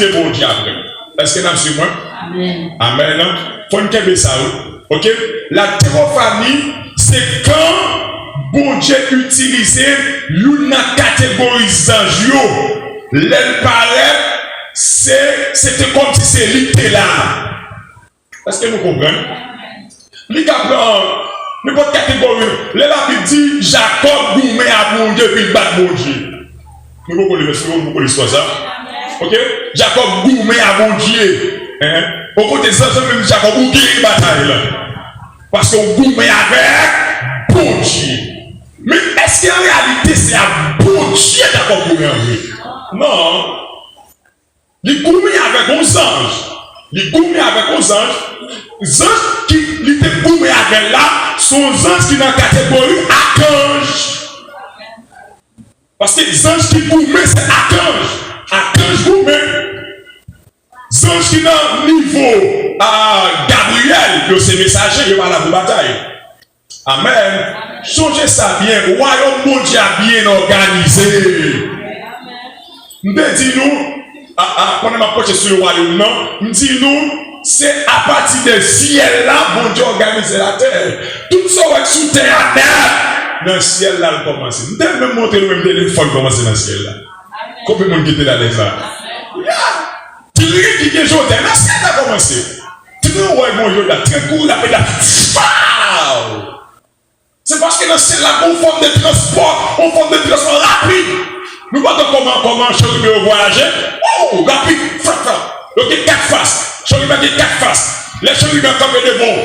capacité pour Dieu après. Est-ce que nous sommes moi? Amen. Amen. Faut nous ça. Ok? La théophanie, c'est quand bon Dieu utilise une catégorie d'anges. L'elle paraît, c'était comme si c'est littéral là. Est-ce que nous comprenons? N'importe catégorie. Là, la Bible dit Jacob gourmet à bon Dieu puis il bat bon Dieu. Nous beaucoup l'histoire ça. Ok? Jacob gourmet à bon Dieu. Au côté de ça, même Jacob ou une bataille là. Parce qu'on gourmet avec bon Dieu. Mais est-ce qu'en réalité c'est à bon Dieu Jacob gourmet avec? Non. Il gourmet avec 11 anges. Il gourmet avec 11 anges. Les anges qui étaient gourmet avec là sont anges qui sont dans la catégorie archange. Parce que les anges qui gourmet c'est archange. Archange gourmet. Les anges qui sont dans le niveau Gabriel, c'est messager, il va la bataille. Amen. Changez ça bien. Le royaume mon Dieu a bien organisé. Nous disons, pendant ma prochaine sur le royaume, nous disons, c'est à partir de ciel là, bon Dieu organise la terre. Tout ça va être sous terre, dans le ciel là, le commencer. Nous devons même montrer le même téléphone commencer dans le ciel là. Combien de monde qui était là déjà? Tu dis qu'il y a des gens dans le ciel là commencer. Tu dis, ouais, bon Dieu là, très cool, la pédale. C'est parce que dans le ciel là, on forme des transports, rapide. Nous voyons comment Choribé voyager. Oh, rapide, frappe. Donc, il y a 4 faces. Choribé a 4 faces. Les Choribé ont comme devant.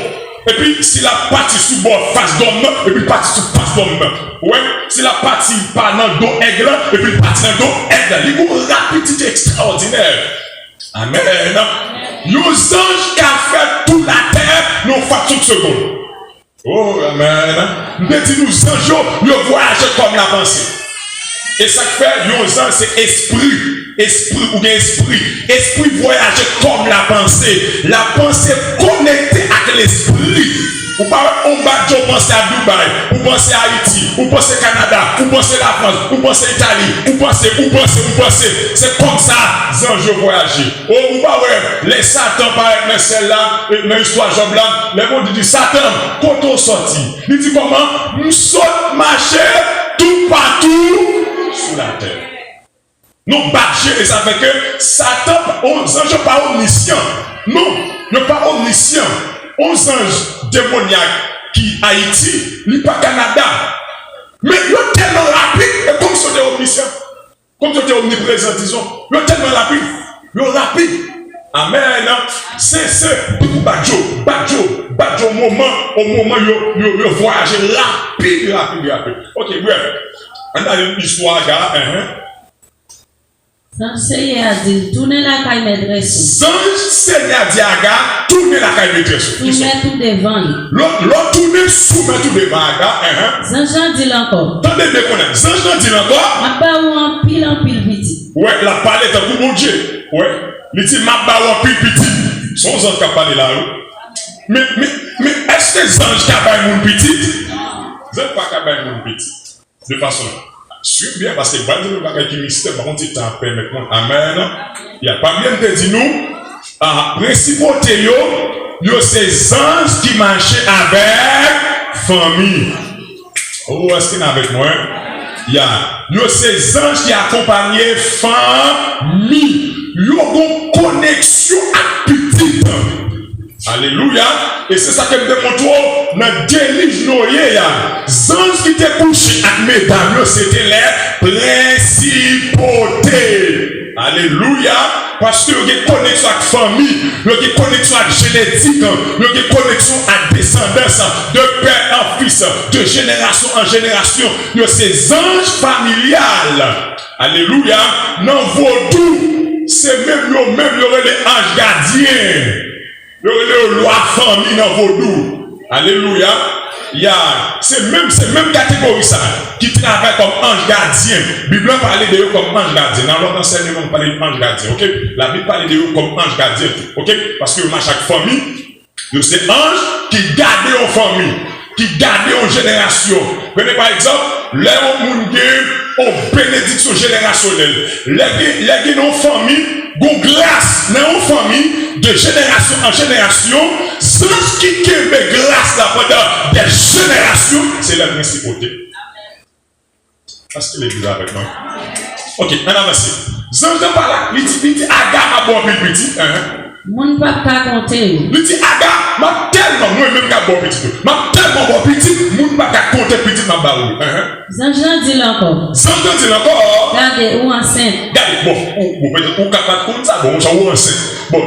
Et puis, si la partie sous bord face d'homme, et puis partie sous face d'homme. Ouais, si la partie pas dans le dos aigle, et puis partie dans le dos aigle. Il y a une rapidité extraordinaire. Amen. Nos anges qui ont fait toute la terre, nous faisons 30 secondes. Oh, amen. Mais dis-nous, anges, nous voyageons comme la pensée. Et ça fait, nos anges, c'est esprit ou bien esprit. Esprit voyager comme la pensée. La pensée connectée avec l'esprit. Ou pas, on va penser à Dubaï, ou penser à Haïti, ou penser au Canada, ou penser à la France, ou penser à l'Italie, ou penser. C'est comme ça, les anges voyager. Oh, ou pas, ouais, les Satan, par exemple, dans celle-là, dans l'histoire Job là, les gens disent Satan, quand on sortit, il dit comment? Nous sautons marcher tout partout sous la terre. Nous bâchons, et ça fait que Satan, les anges pas omniscients. Non, ils ne sont pas omniscients. 11 anges démoniaques qui Haïti, ni pas Canada. Mais ils sont tellement rapides, et comme ils sont omniscients, comme ils sont omniprésents, disons, ils sont tellement rapides. Ils sont rapides. Amen. C'est tout badjo, au moment, ils voyagent rapide. Ok, bref. On a une histoire, Seigneur a dit, tournez la caille maîtresse. Seigneur a dit, tournez la caille maîtresse. Tournez tout devant. L'autre tourne, soumet tout devant. Jean dit encore. Attendez bien qu'on a. Jean dit encore. Ma ba ou en pile petit. Ouais, la palette pour mon Dieu. Ouais. Il dit, ma ba ou en pile petit. Son ange qui a parlé là. Mais est-ce que les anges qui a parlé mon petit? Vous n'êtes pas capable de mon petit. De façon. Suis bien parce que le bagage qui mystère, par contre, il t'en permet. Amen. Il n'y a pas bien de dire nous. Principauté, c'est anges qui marchaient avec famille. Oh, est-ce qu'il est avec moi? Il y a ces anges qui accompagnaient famille. Il y a une connexion à petite. Alléluia. Et c'est ça que me démontre dans le livre Noé. Les anges qui étaient couchés avec mesdames, c'était les principautés. Alléluia. Parce qu'il y a une connexion avec la famille, il y a une connexion avec la génétique, il y a une connexion avec la descendance, de père en fils, de génération en génération. Il y a ces anges familiales. Alléluia. Dans vaudou, c'est même les anges gardiens. Le loi famille dans vaudou. Alléluia. C'est même catégorie ça qui travaille comme ange gardien. La Bible parle de eux comme ange gardien. Dans l'autre enseignement, on parle d'ange gardien. Ok? La Bible parle de eux comme ange gardien. Ok? Parce que dans chaque famille, c'est ange qui garde en famille, qui garde en génération. Prenez par exemple, les gens ont bénédiction générationnelle. Les gens ont famille, gon glace dans une famille de génération en génération, sans qui met glace là pendant des générations, c'est la principauté. Est-ce que l'église avec moi? Ok, on avance. J'entends par là, il dit Aga a bon petit. Mon papa compter. Il dit Aga, m'a tellement moi-même qu'à bon petit. M'a tellement bon petit, mon papa compter petit dans barou. Jean dit encore. J'entends dire encore. Regardez ou enceinte. Regardez, bon, peut-être qu'on capable comme ça, bon, ça ou enceinte. Bon,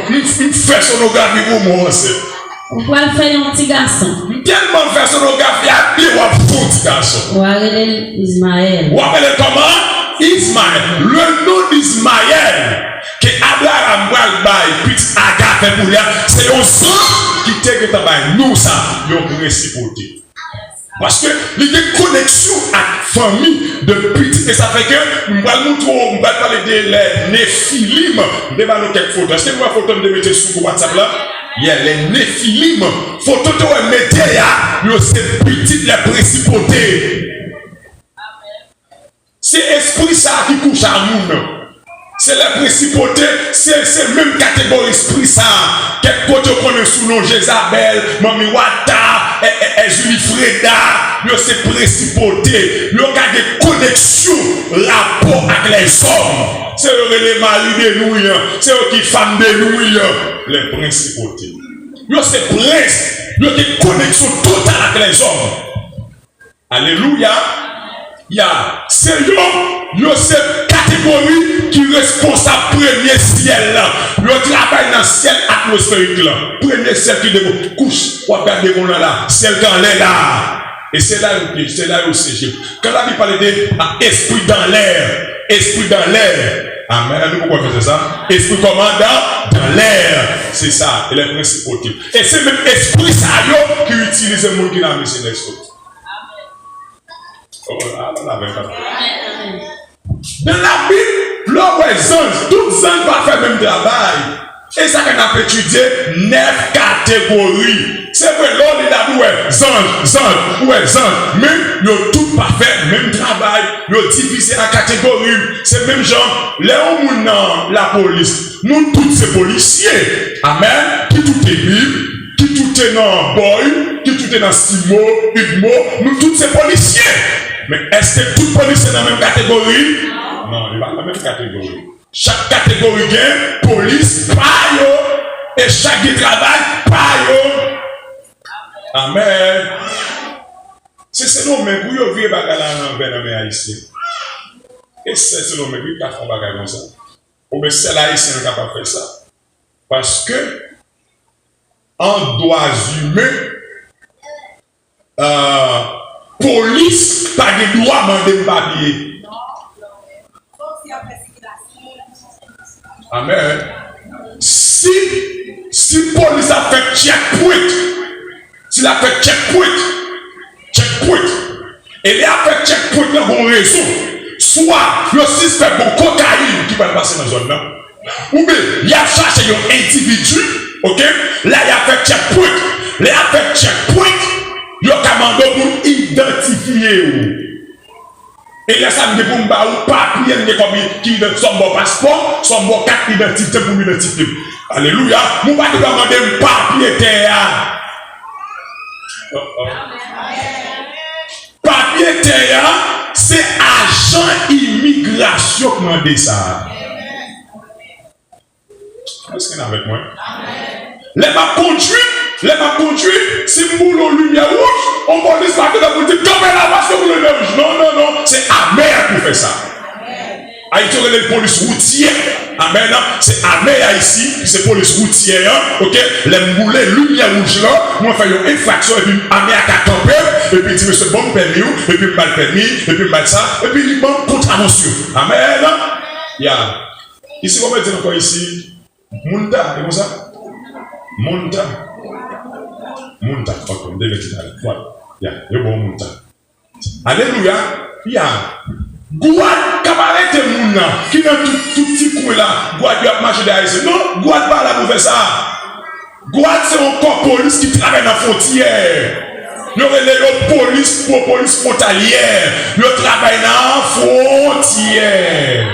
une fait sonographie pour moi enceinte. On va faire un petit garçon. Tellement fait sonographie à pied ou à fond petit garçon. On va appeler Ismaël. Ou appelez comment? Ismaël. Le nom d'Ismaël que Abraham va petit Aga fait pour lui, c'est un sang qui t'est que nous ça, une principauté. Parce que il y a une connexion à la famille de petit et ça fait que nous allons parler de les Néphilim. Nous allons quelques photos. Est-ce que vous avez photo de mettre sur WhatsApp là? Il y a les Néphilim. Photo de mettre là, c'est petit la principauté. C'est l'esprit ça qui couche à nous. C'est la principauté, c'est même catégorie esprit ça. Quelque côté qu'on sous nom Jézabel, Mami Wata, Julie Freda, c'est principauté. Il y a des connexions, rapport avec les hommes. C'est les maris de nous, c'est eux qui femmes de nous, les principautés. Il y a ces princes, il y a des connexions totales avec les hommes. Alléluia. C'est cette catégorie qui est responsable premier ciel là. Le travail dans le ciel atmosphérique là. Premier ciel qui découvre. Couche, on va regarder là. Ciel dans l'air là. Et c'est là où c'est. Quand la Bible parle d'esprit dans l'air. Esprit dans l'air. Amen. Pourquoi faire ça? Esprit commandant dans l'air. C'est ça. Et les principautés. Et c'est même esprit ça qui utilise le monde qui n'a mis ses esprits. Dans la Bible, l'homme est ange, tous les anges vont faire le même travail. Et ça qu'on a étudié 9 catégories. C'est vrai, l'homme est d'abord ange, mais ils ont tous pas fait le même travail. Ils ont divisé en catégories. C'est même genre, les hommes dans la police, nous tous ces policiers, amen, qui tout est Bible, qui tout est dans Boy, qui tout est dans Simo, Udmo, nous tous ces policiers. Mais est-ce que tout police est dans la même catégorie? Non, il n'est pas dans la même catégorie. Chaque catégorie gagne, police, payo, et chaque travail, payo. Amen. C'est le même, vous avez vu les haïtiens. Et c'est le même, vous avez fait comme ça. Ou bien c'est l'haïtien qui n'a pas fait ça. Parce que, en droits humains, police, pas de droit à demander un papier. Amen. Si police a fait checkpoint, s'il a fait checkpoint, et il a fait checkpoint dans bon raison, soit le système de cocaïne qui va passer dans la zone là, ou bien il a cherché un individu, ok, là il a fait checkpoint, il a fait checkpoint. Il y a un pour identifier. Et là, ça me dit pour me faire un papier qui est son bon passeport, son bon carte d'identité pour m'identifier. Alléluia. Je ne vais pas demander un papier terre. Papier terre, c'est agent immigration qui m'a dit ça. Est-ce qu'il est avec moi? Les m'a conduit, si vous voulez une lumière rouge, on va dire que vous dites, tombez là-bas sur le lumière rouge. Non, c'est Amer qui fait ça. Haïti, on a la police routière. Amen, c'est Amer ici, c'est police routière. Ok, les moulés, lumière rouge là, moi, je fais une infraction, et puis Amer a campé, et puis dit, monsieur, bon permis, et puis mal permis, et puis mal ça, et puis il bon contravention. Amen. Ici, comment dire encore ici? Munta, c'est comme ça? Munta, ok, on devait dire, voilà, il y a bon Munta. Alléluia, il y a Gouad, cabaret et Mouna, qui dans tout petit coin là, Gouad lui a marché derrière ici. Non, Gouad pas là pour faire ça. Gouad c'est un corps police qui travaille dans la frontière. Il y a les police frontalière, il travaille dans la frontière.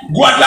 Gouad